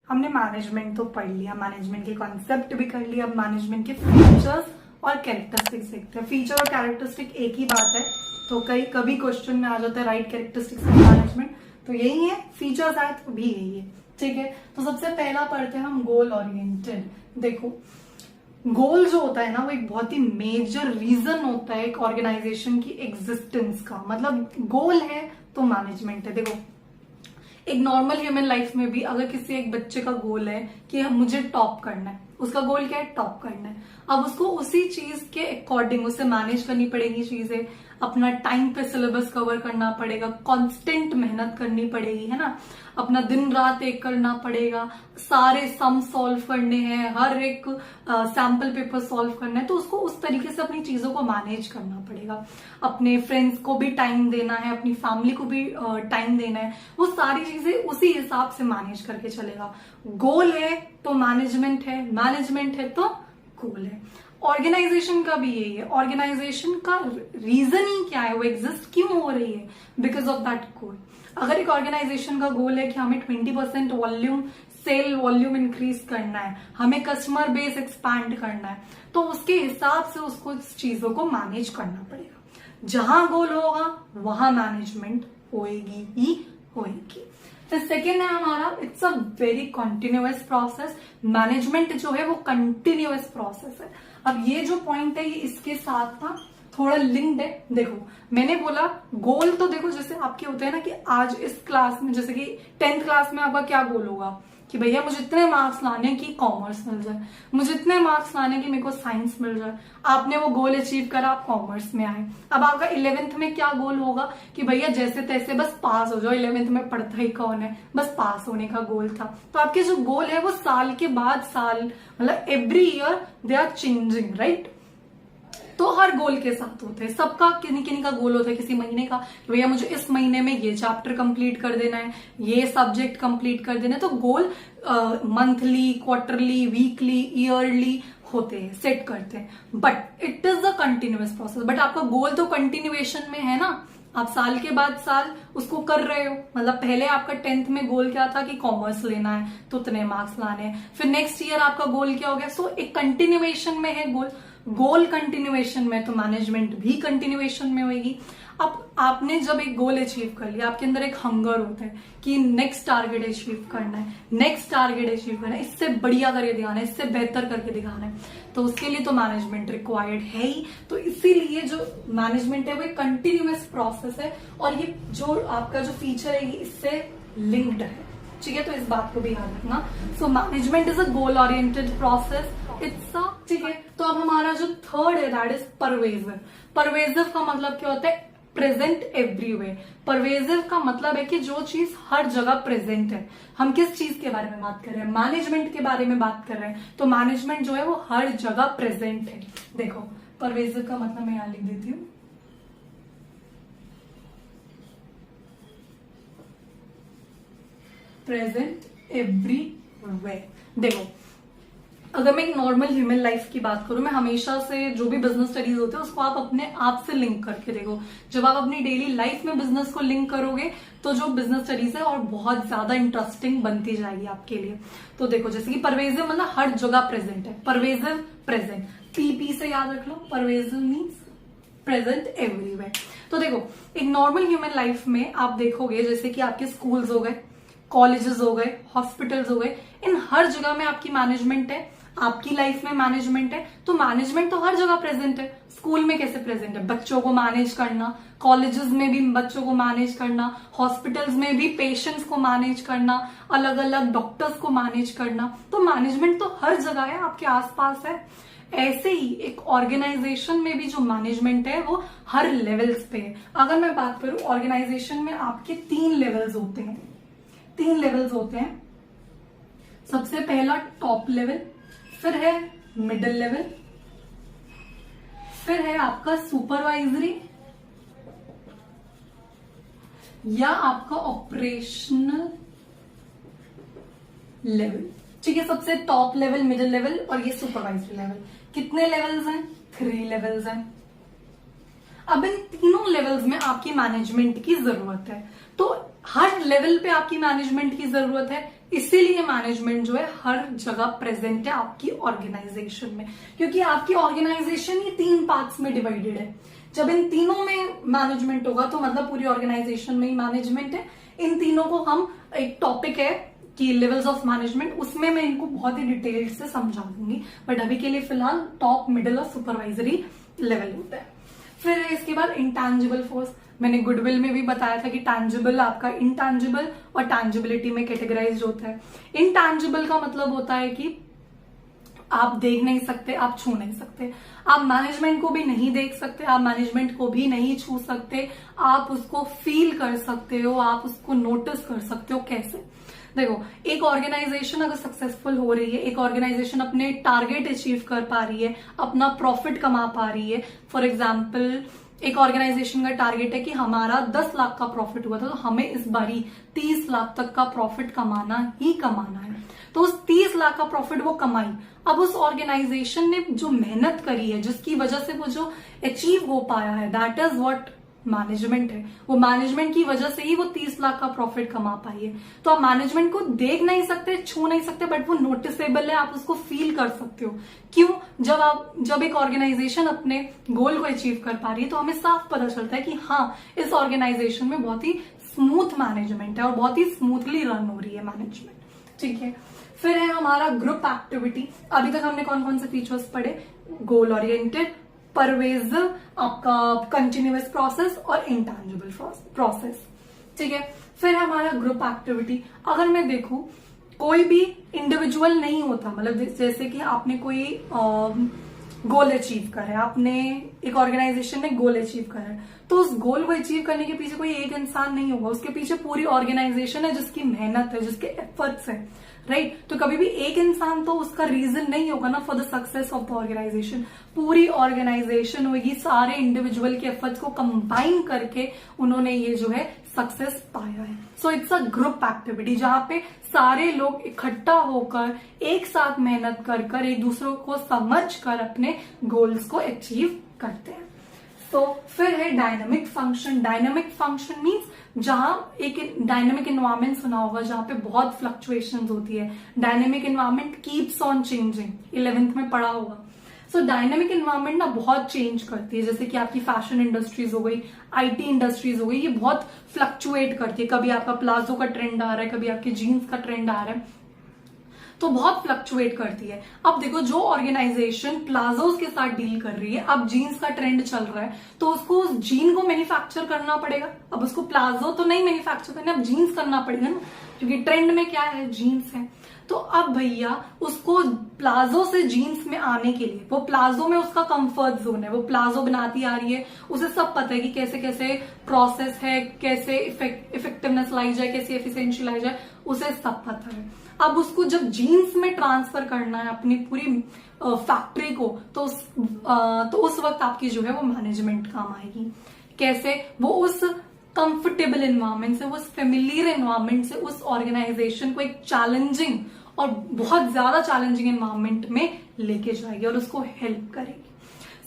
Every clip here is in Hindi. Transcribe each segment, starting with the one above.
हमने मैनेजमेंट तो पढ़ लिया, मैनेजमेंट के कॉन्सेप्ट भी कर लिया, अब मैनेजमेंट के फीचर्स और कैरेक्टरिस्टिक्स देखते हैं। फीचर और कैरेक्टरिस्टिक एक ही बात है, तो कभी क्वेश्चन में आ जाता है राइट कैरेक्टरिस्टिक्स ऑफ मैनेजमेंट, तो यही है, फीचर्स आए तो भी यही है। ठीक है, तो सबसे पहला पढ़ते हैं हम गोल ओरिएंटेड। देखो, गोल जो होता है ना, वो एक बहुत ही मेजर रीजन होता है एक ऑर्गेनाइजेशन की एग्जिस्टेंस का। मतलब गोल है तो मैनेजमेंट है। देखो, एक नॉर्मल ह्यूमन लाइफ में भी अगर किसी एक बच्चे का गोल है कि मुझे टॉप करना है, उसका गोल क्या है, टॉप करना है। अब उसको उसी चीज के अकॉर्डिंग उसे मैनेज करनी पड़ेगी चीजें, अपना टाइम पे सिलेबस कवर करना पड़ेगा, कांस्टेंट मेहनत करनी पड़ेगी, है ना, अपना दिन रात एक करना पड़ेगा, सारे सम सॉल्व करने हैं, हर एक सैंपल पेपर सॉल्व करना है, तो उसको उस तरीके से अपनी चीजों को मैनेज करना पड़ेगा। अपने फ्रेंड्स को भी टाइम देना है, अपनी फैमिली को भी टाइम देना है, वो सारी चीजें उसी हिसाब से मैनेज करके चलेगा। गोल है तो मैनेजमेंट है, मैनेजमेंट है तो गोल है। ऑर्गेनाइजेशन का भी यही है। ऑर्गेनाइजेशन का रीजन ही क्या है, वो एग्जिस्ट क्यों हो रही है, बिकॉज ऑफ दैट गोल। अगर एक ऑर्गेनाइजेशन का गोल है कि हमें 20% वॉल्यूम, सेल वॉल्यूम इंक्रीज करना है, हमें कस्टमर बेस एक्सपैंड करना है, तो उसके हिसाब से उसको चीजों को मैनेज करना पड़ेगा। जहां गोल होगा वहां मैनेजमेंट होएगी ही होएगी। तो सेकेंड है हमारा, it's a very continuous process. Management जो है वो कंटिन्यूअस प्रोसेस है। अब ये जो पॉइंट है ये इसके साथ ना थोड़ा लिंक्ड है। देखो, मैंने बोला गोल, तो देखो जैसे आपके होते हैं ना कि आज इस क्लास में, जैसे कि 10th क्लास में आपका क्या गोल होगा कि भैया मुझे इतने मार्क्स लाने कि कॉमर्स मिल जाए, मुझे इतने मार्क्स लाने कि मेरे को साइंस मिल जाए। आपने वो गोल अचीव करा, आप कॉमर्स में आए। अब आपका 11th में क्या गोल होगा कि भैया जैसे तैसे बस पास हो जाओ, 11th में पढ़ता ही कौन है, बस पास होने का गोल था। तो आपके जो गोल है वो साल के बाद साल, मतलब every year they are changing, right. तो हर गोल के साथ होते हैं, सबका किन्हीं किन्हीं का गोल होता है किसी महीने का, भैया मुझे इस महीने में ये चैप्टर कंप्लीट कर देना है, ये सब्जेक्ट कंप्लीट कर देना है। तो गोल मंथली, क्वार्टरली, वीकली, ईयरली होते हैं, सेट करते हैं, but it is a continuous process. But आपका गोल तो कंटिन्यूएशन में है ना, आप साल के बाद साल उसको कर रहे हो। मतलब पहले आपका 10th में गोल क्या था कि कॉमर्स लेना है तो उतने मार्क्स लाने हैं, फिर नेक्स्ट ईयर आपका गोल क्या हो गया। सो एक कंटिन्यूएशन में है गोल। गोल कंटिन्यूएशन में तो मैनेजमेंट भी कंटिन्यूएशन में होगी। अब आपने जब एक गोल अचीव कर लिया, आपके अंदर एक हंगर होता है कि नेक्स्ट टारगेट अचीव करना है, नेक्स्ट टारगेट अचीव करना है, इससे बढ़िया करके दिखाना है, इससे बेहतर करके दिखाना है, तो उसके लिए तो मैनेजमेंट रिक्वायर्ड है ही। तो इसीलिए जो मैनेजमेंट है वो एक कंटिन्यूअस प्रोसेस है, और ये जो आपका जो फीचर है ये इससे लिंक्ड है। ठीक है, तो इस बात को भी याद रखना। So management is a goal oriented process, it's a, ठीक है। तो अब हमारा जो थर्ड है दैट इज परवेजिव। परवेजिव का मतलब क्या होता है, प्रेजेंट एवरीवेयर। परवेजिव का मतलब है कि जो चीज हर जगह प्रेजेंट है। हम किस चीज के बारे में बात कर रहे हैं, मैनेजमेंट के बारे में बात कर रहे हैं। तो मैनेजमेंट जो है वो हर जगह प्रेजेंट है। देखो, परवेजिव का मतलब मैं यहां लिख देती हूँ, प्रेजेंट एवरीवेयर। देखो, अगर मैं एक नॉर्मल ह्यूमन लाइफ की बात करूं, मैं हमेशा से जो भी बिजनेस स्टडीज होते हैं उसको आप अपने आप से लिंक करके देखो। जब आप अपनी डेली लाइफ में बिजनेस को लिंक करोगे तो जो बिजनेस स्टडीज है और बहुत ज्यादा इंटरेस्टिंग बनती जाएगी आपके लिए। तो देखो, जैसे कि परवेजिव मतलब हर जगह प्रेजेंट है, परवेजिव प्रेजेंट, पीपी से याद रख लो, परवेजिव मीन्स प्रेजेंट एवरीवेयर। तो देखो, एक नॉर्मल ह्यूमन लाइफ में आप देखोगे जैसे कि आपके स्कूल्स हो गए, कॉलेजेस हो गए, हॉस्पिटल्स हो गए, इन हर जगह में आपकी मैनेजमेंट है, आपकी लाइफ में मैनेजमेंट है। तो मैनेजमेंट तो हर जगह प्रेजेंट है। स्कूल में कैसे प्रेजेंट है, बच्चों को मैनेज करना, कॉलेजेस में भी बच्चों को मैनेज करना, हॉस्पिटल्स में भी पेशेंट्स को मैनेज करना, अलग अलग डॉक्टर्स को मैनेज करना। तो मैनेजमेंट तो हर जगह है, आपके आसपास है। ऐसे ही एक ऑर्गेनाइजेशन में भी जो मैनेजमेंट है वो हर लेवल्स पे है। अगर मैं बात करूं, ऑर्गेनाइजेशन में आपके 3 लेवल्स होते हैं, 3 लेवल्स होते हैं। सबसे पहला टॉप लेवल, फिर है मिडिल लेवल, फिर है आपका सुपरवाइजरी या आपका ऑपरेशनल लेवल। ठीक है, सबसे टॉप लेवल, मिडिल लेवल और ये सुपरवाइजरी लेवल। कितने लेवल्स हैं, 3 लेवल्स हैं। अब इन तीनों लेवल्स में आपकी मैनेजमेंट की जरूरत है। तो हर लेवल पे आपकी मैनेजमेंट की जरूरत है, इसीलिए मैनेजमेंट जो है हर जगह प्रेजेंट है आपकी ऑर्गेनाइजेशन में, क्योंकि आपकी ऑर्गेनाइजेशन ही 3 पार्ट्स में डिवाइडेड है। जब इन तीनों में मैनेजमेंट होगा तो मतलब पूरी ऑर्गेनाइजेशन में ही मैनेजमेंट है। इन तीनों को हम, एक टॉपिक है कि लेवल्स ऑफ मैनेजमेंट, उसमें मैं इनको बहुत ही डिटेल से समझा दूंगी, बट अभी के लिए फिलहाल टॉप, मिडिल और सुपरवाइजरी लेवल होता है। फिर इसके बाद इंटैंजिबल फोर्स, मैंने गुडविल में भी बताया था कि टैंजिबल आपका इंटैंजिबल और टैंजिबिलिटी में कैटेगराइज होता है। इंटैंजिबल का मतलब होता है कि आप देख नहीं सकते, आप छू नहीं सकते, आप मैनेजमेंट को भी नहीं देख सकते, आप मैनेजमेंट को भी नहीं छू सकते, आप उसको फील कर सकते हो, आप उसको नोटिस कर सकते हो। कैसे? देखो, एक ऑर्गेनाइजेशन अगर सक्सेसफुल हो रही है, एक ऑर्गेनाइजेशन अपने टारगेट अचीव कर पा रही है, अपना प्रॉफिट कमा पा रही है। फॉर एग्जाम्पल, एक ऑर्गेनाइजेशन का टारगेट है कि हमारा 10 लाख का प्रॉफिट हुआ था, तो हमें इस बारी 30 लाख तक का प्रॉफिट कमाना ही कमाना है। तो उस 30 लाख का प्रॉफिट वो कमाई। अब उस ऑर्गेनाइजेशन ने जो मेहनत करी है, जिसकी वजह से वो जो अचीव हो पाया है, दैट इज व्हाट मैनेजमेंट है। वो मैनेजमेंट की वजह से ही वो 30 लाख का प्रॉफिट कमा पाई है। तो आप मैनेजमेंट को देख नहीं सकते, छू नहीं सकते, बट वो नोटिसेबल है, आप उसको फील कर सकते हो। क्यों? जब एक ऑर्गेनाइजेशन अपने गोल को अचीव कर पा रही है तो हमें साफ पता चलता है कि हाँ, इस ऑर्गेनाइजेशन में बहुत ही स्मूथ मैनेजमेंट है और बहुत ही स्मूथली रन हो रही है मैनेजमेंट। ठीक है। फिर है हमारा ग्रुप एक्टिविटी। अभी तक हमने कौन कौन से फीचर्स पढ़े? गोल ओरिएंटेड, परवेजिव, आपका कंटिन्यूअस प्रोसेस और इंटैंजिबल प्रोसेस। ठीक है। फिर है हमारा ग्रुप एक्टिविटी। अगर मैं देखूं, कोई भी इंडिविजुअल नहीं होता, मतलब जैसे कि आपने कोई गोल अचीव करा है, आपने एक ऑर्गेनाइजेशन ने गोल अचीव करा है, तो उस गोल को अचीव करने के पीछे कोई एक इंसान नहीं होगा, उसके पीछे पूरी ऑर्गेनाइजेशन है जिसकी मेहनत है, जिसके एफर्ट्स है, राइट। तो कभी भी एक इंसान तो उसका रीजन नहीं होगा ना for the success of the organization. पूरी ऑर्गेनाइजेशन होगी, सारे इंडिविजुअल के एफर्ट्स को कंबाइन करके उन्होंने ये जो है सक्सेस पाया है। So it's a group activity, जहां पे सारे लोग इकट्ठा होकर एक साथ मेहनत कर एक दूसरे को समझ कर अपने गोल्स को अचीव करते हैं। तो फिर है dynamic function. Dynamic function means जहां एक डायनामिक एनवायरमेंट सुना होगा, जहां पे बहुत फ्लक्चुएशंस होती है। Dynamic environment keeps on changing, 11th में पढ़ा होगा। सो डायनामिक एनवायरमेंट ना बहुत चेंज करती है, जैसे कि आपकी फैशन इंडस्ट्रीज हो गई, आईटी इंडस्ट्रीज हो गई, ये बहुत फ्लक्चुएट करती है। कभी आपका प्लाजो का ट्रेंड आ रहा है, कभी आपके जीन्स का ट्रेंड आ रहा है, तो बहुत फ्लक्चुएट करती है। अब देखो, जो ऑर्गेनाइजेशन प्लाजोस के साथ डील कर रही है, अब जीन्स का ट्रेंड चल रहा है, तो उसको उस जीन को मैन्युफैक्चर करना पड़ेगा। अब उसको प्लाजो तो नहीं मैन्युफैक्चर करना, अब जीन्स करना पड़ेगा ना, क्योंकि ट्रेंड में क्या है? जीन्स है। तो अब भैया उसको प्लाजो से जीन्स में आने के लिए, वो प्लाजो में उसका कंफर्ट जोन है, वो प्लाजो बनाती आ रही है, उसे सब पता है कि कैसे कैसे प्रोसेस है, कैसे इफेक्टिवनेस लाई जाए, कैसे एफिशिएंसी लाई जाए, उसे सब पता है। अब उसको जब जीन्स में ट्रांसफर करना है अपनी पूरी फैक्ट्री को, तो उस वक्त आपकी जो है वो मैनेजमेंट काम आएगी। कैसे? वो उस कंफर्टेबल एनवायरमेंट से, उस फेमिलियर एनवायरमेंट से उस ऑर्गेनाइजेशन को एक चैलेंजिंग और बहुत ज्यादा चैलेंजिंग एनवायरमेंट में लेके जाएगी और उसको हेल्प करेगी।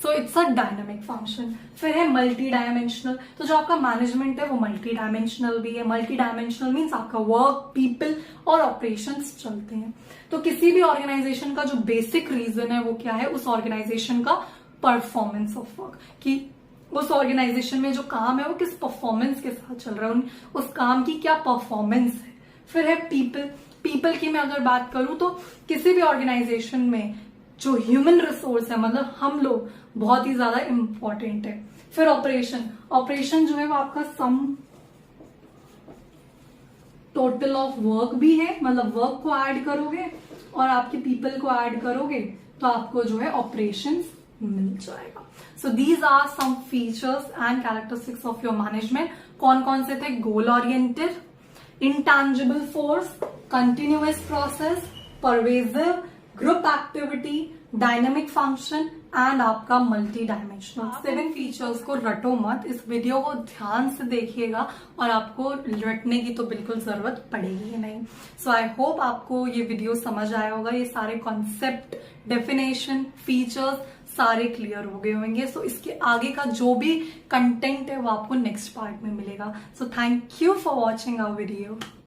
So it's a dynamic function. फिर है मल्टी डायमेंशनल। तो जो आपका मैनेजमेंट है वो मल्टी डायमेंशनल भी है। मल्टी डायमेंशनल मीन्स आपका वर्क, पीपल और ऑपरेशंस चलते हैं। तो किसी भी ऑर्गेनाइजेशन का जो बेसिक रीजन है वो क्या है? उस ऑर्गेनाइजेशन का परफॉर्मेंस ऑफ वर्क, कि उस ऑर्गेनाइजेशन में जो काम है वो किस परफॉर्मेंस के साथ चल रहा है, उस काम की क्या परफॉर्मेंस है। फिर है पीपल। पीपल की मैं अगर बात करूं तो किसी भी ऑर्गेनाइजेशन में जो ह्यूमन रिसोर्स है, मतलब हम लोग, बहुत ही ज्यादा इंपॉर्टेंट है। फिर ऑपरेशन। ऑपरेशन जो है वो आपका सम टोटल ऑफ वर्क भी है, मतलब वर्क को ऐड करोगे और आपके पीपल को ऐड करोगे तो आपको जो है ऑपरेशंस मिल जाएगा। So these are some features and characteristics of your management. कौन कौन से थे? Goal oriented, intangible force, continuous process, pervasive, group activity, dynamic function and आपका मल्टी डायमेंशनल। 7 फीचर्स को रटो मत, इस वीडियो को ध्यान से देखिएगा और आपको रटने की तो बिल्कुल जरूरत पड़ेगी नहीं। सो आई होप आपको ये वीडियो समझ आया होगा, ये सारे कॉन्सेप्ट, डेफिनेशन, फीचर्स सारे क्लियर हो गए होंगे। सो इसके आगे का जो भी कंटेंट है वो आपको नेक्स्ट पार्ट में मिलेगा। So thank you for watching our video.